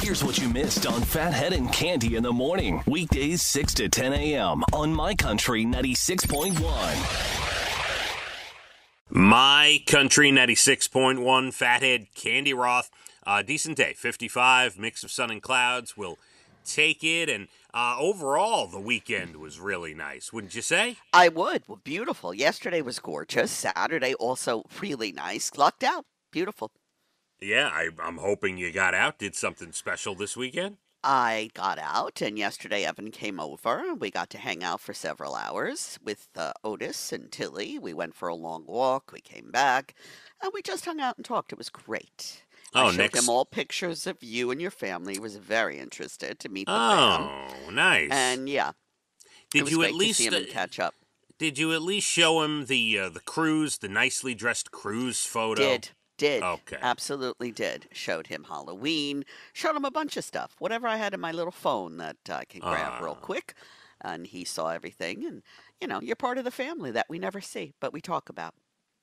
Here's what you missed on Phathead and Cande in the morning. Weekdays 6 to 10 a.m. on My Country 96.1. My Country 96.1, Phathead, Cande Roth. Decent day, 55, mix of sun and clouds. We'll take it. And overall, the weekend was really nice, wouldn't you say? I would. Well, beautiful. Yesterday was gorgeous. Saturday also really nice. Lucked out. Beautiful. Yeah, I'm hoping you got out, did something special this weekend. I got out, and yesterday Evan came over. We got to hang out for several hours with Otis and Tilly. We went for a long walk. We came back, and we just hung out and talked. It was great. I showed him all pictures of you and your family. He was very interested to meet the fam. Oh, nice. And yeah, did you at least see him and catch up? Did you at least show him the cruise, the nicely dressed cruise photo? Did. Okay. Absolutely did. Showed him Halloween. Showed him a bunch of stuff. Whatever I had in my little phone that I can grab real quick. And he saw everything. And, you're part of the family that we never see, but we talk about.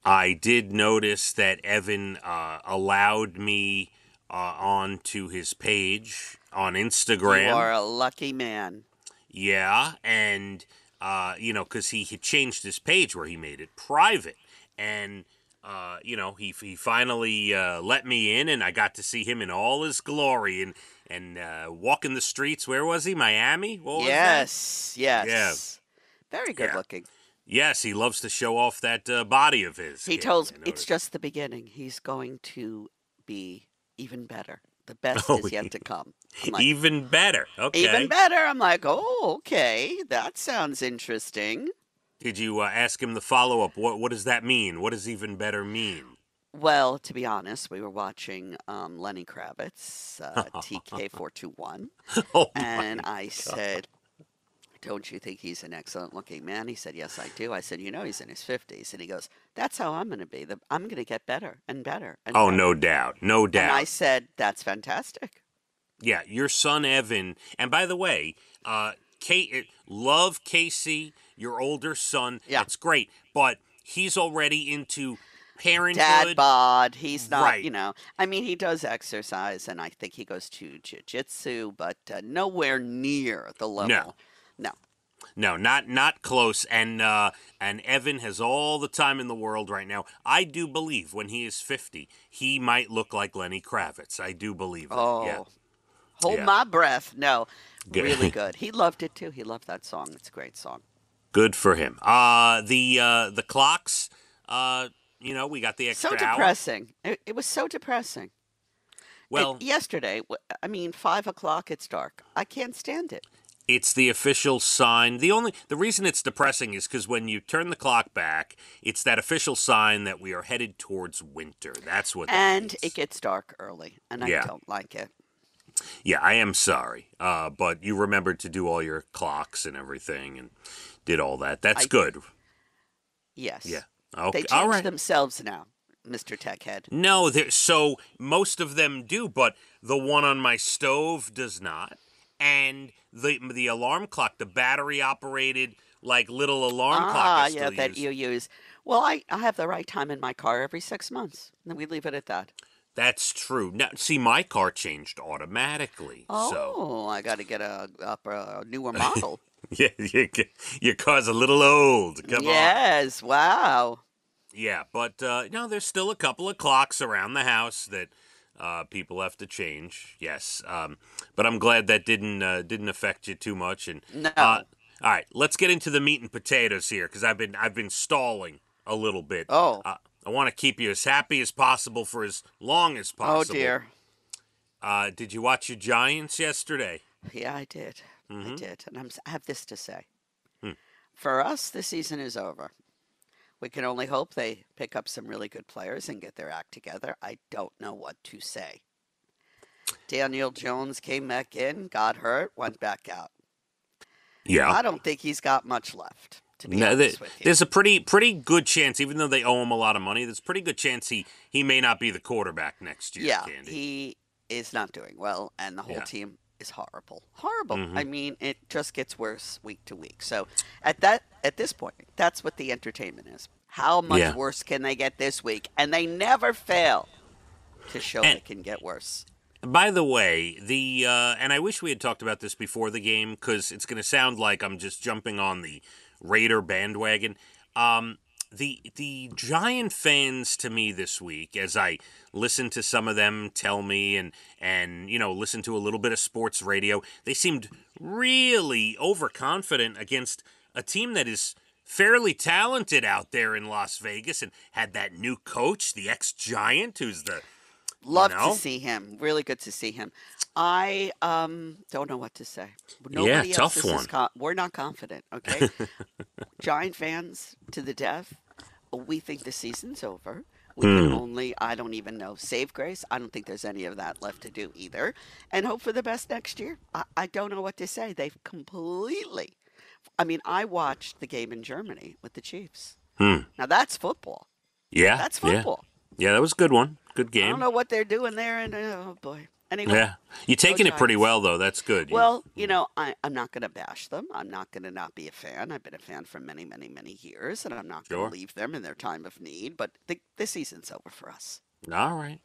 I did notice that Evan allowed me onto his page on Instagram. You are a lucky man. Yeah, and, because he had changed his page where he made it private. And... he finally let me in, and I got to see him in all his glory and walking the streets. Where was he? Miami? What was yes. Yeah. Very good looking. Yes, he loves to show off that body of his. He tells me it's just the beginning. He's going to be even better. The best is yet to come. Like, even better. Okay. Even better. I'm like, oh, okay. That sounds interesting. Did you ask him the follow-up? What does that mean? What does even better mean? Well, to be honest, we were watching Lenny Kravitz, TK421, and I said, don't you think he's an excellent-looking man? He said, yes, I do. I said, he's in his 50s. And he goes, that's how I'm going to be. I'm going to get better and better. And better. No doubt. No doubt. And I said, that's fantastic. Yeah, your son, Evan, and by the way, love Casey, your older son. Yeah. That's great. But he's already into parenthood. Dad bod. He's not, right. He does exercise, and I think he goes to jiu-jitsu, but nowhere near the level. No, not close. And Evan has all the time in the world right now. I do believe when he is 50, he might look like Lenny Kravitz. I do believe that. Oh. Yeah. Hold my breath. No, really good. He loved it, too. He loved that song. It's a great song. Good for him. The clocks, we got the extra hour. So depressing. It was so depressing. Well, yesterday, 5 o'clock, it's dark. I can't stand it. It's the official sign. The reason it's depressing is because when you turn the clock back, it's that official sign that we are headed towards winter. That's what that means. It gets dark early, and I don't like it. Yeah, I am sorry. But you remembered to do all your clocks and everything and did all that. That's good. Yes. Yeah. Okay. They change themselves now, Mr. Techhead. No, so most of them do, but the one on my stove does not. And the alarm clock, the battery-operated, little alarm clock I still that you use. Well, I have the right time in my car every 6 months, and we leave it at that. That's true. Now, see, my car changed automatically. Oh, I got to get a newer model. Yeah, your car's a little old. Come on. Yes, wow. Yeah, but there's still a couple of clocks around the house that people have to change. Yes, but I'm glad that didn't affect you too much. And no. All right, let's get into the meat and potatoes here because I've been stalling a little bit. Oh. I want to keep you as happy as possible for as long as possible. Oh, dear. Did you watch your Giants yesterday? Yeah, I did. I did. And I have this to say. Hmm. For us, the season is over. We can only hope they pick up some really good players and get their act together. I don't know what to say. Daniel Jones came back in, got hurt, went back out. Yeah. I don't think he's got much left. Honest with you. There's a pretty good chance, even though they owe him a lot of money, there's a pretty good chance he may not be the quarterback next year. Yeah, Cande. he is not doing well, and the whole team is horrible. Horrible. Mm-hmm. It just gets worse week to week. So at this point, that's what the entertainment is. How much worse can they get this week? And they never fail to show they can get worse. By the way, and I wish we had talked about this before the game because it's going to sound like I'm just jumping on the Raider bandwagon. The Giant fans to me this week, as I listened to some of them tell me and listen to a little bit of sports radio, they seemed really overconfident against a team that is fairly talented out there in Las Vegas and had that new coach, the ex-Giant, who's the Love to see him. Really good to see him. I don't know what to say. Nobody else tough one. We're not confident, okay? Giant fans to the death. We think the season's over. We can only, I don't even know, save grace. I don't think there's any of that left to do either. And hope for the best next year. I don't know what to say. They've completely, I watched the game in Germany with the Chiefs. Now that's football. Yeah. That's football. Yeah, that was a good one. Good game. I don't know what they're doing there, and oh boy. Anyway, yeah, you're taking it pretty well, though. That's good. Well, I'm not going to bash them. I'm not going to not be a fan. I've been a fan for many, many, many years, and I'm not going to leave them in their time of need. But the season's over for us. All right.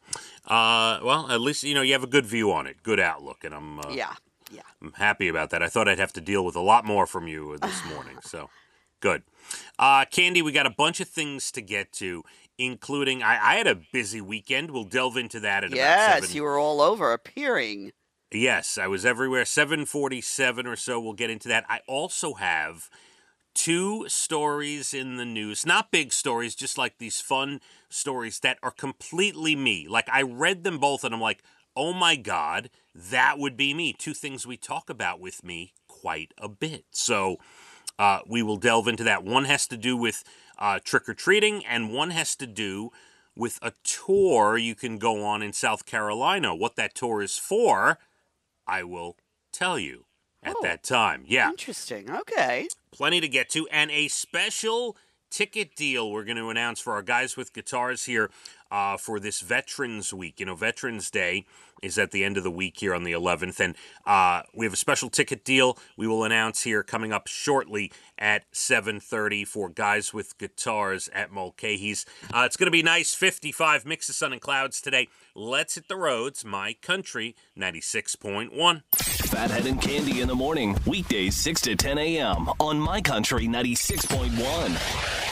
Well, at least you have a good view on it, good outlook, and I'm I'm happy about that. I thought I'd have to deal with a lot more from you this morning, so good. Candy, we got a bunch of things to get to, including I had a busy weekend. We'll delve into that at about 7. Yes, you were all over appearing. Yes, I was everywhere. 7:47 or so. We'll get into that. I also have 2 stories in the news. Not big stories, just like these fun stories that are completely me. Like I read them both and I'm like, oh my God, that would be me. 2 things we talk about with me quite a bit. So we will delve into that. One has to do with trick-or-treating, and one has to do with a tour you can go on in South Carolina. What that tour is for, I will tell you at that time. Yeah. Interesting. Okay. Plenty to get to, and a special ticket deal we're going to announce for our guys with guitars here for this Veterans Week. Veterans Day is at the end of the week here on the 11th, and we have a special ticket deal we will announce here coming up shortly at 7:30 for guys with guitars at Mulcahy's. It's going to be nice, 55, mix of sun and clouds today. Let's hit the roads. My Country 96.1. Phathead and Cande in the morning, weekdays 6 to 10 a.m. on My Country 96.1.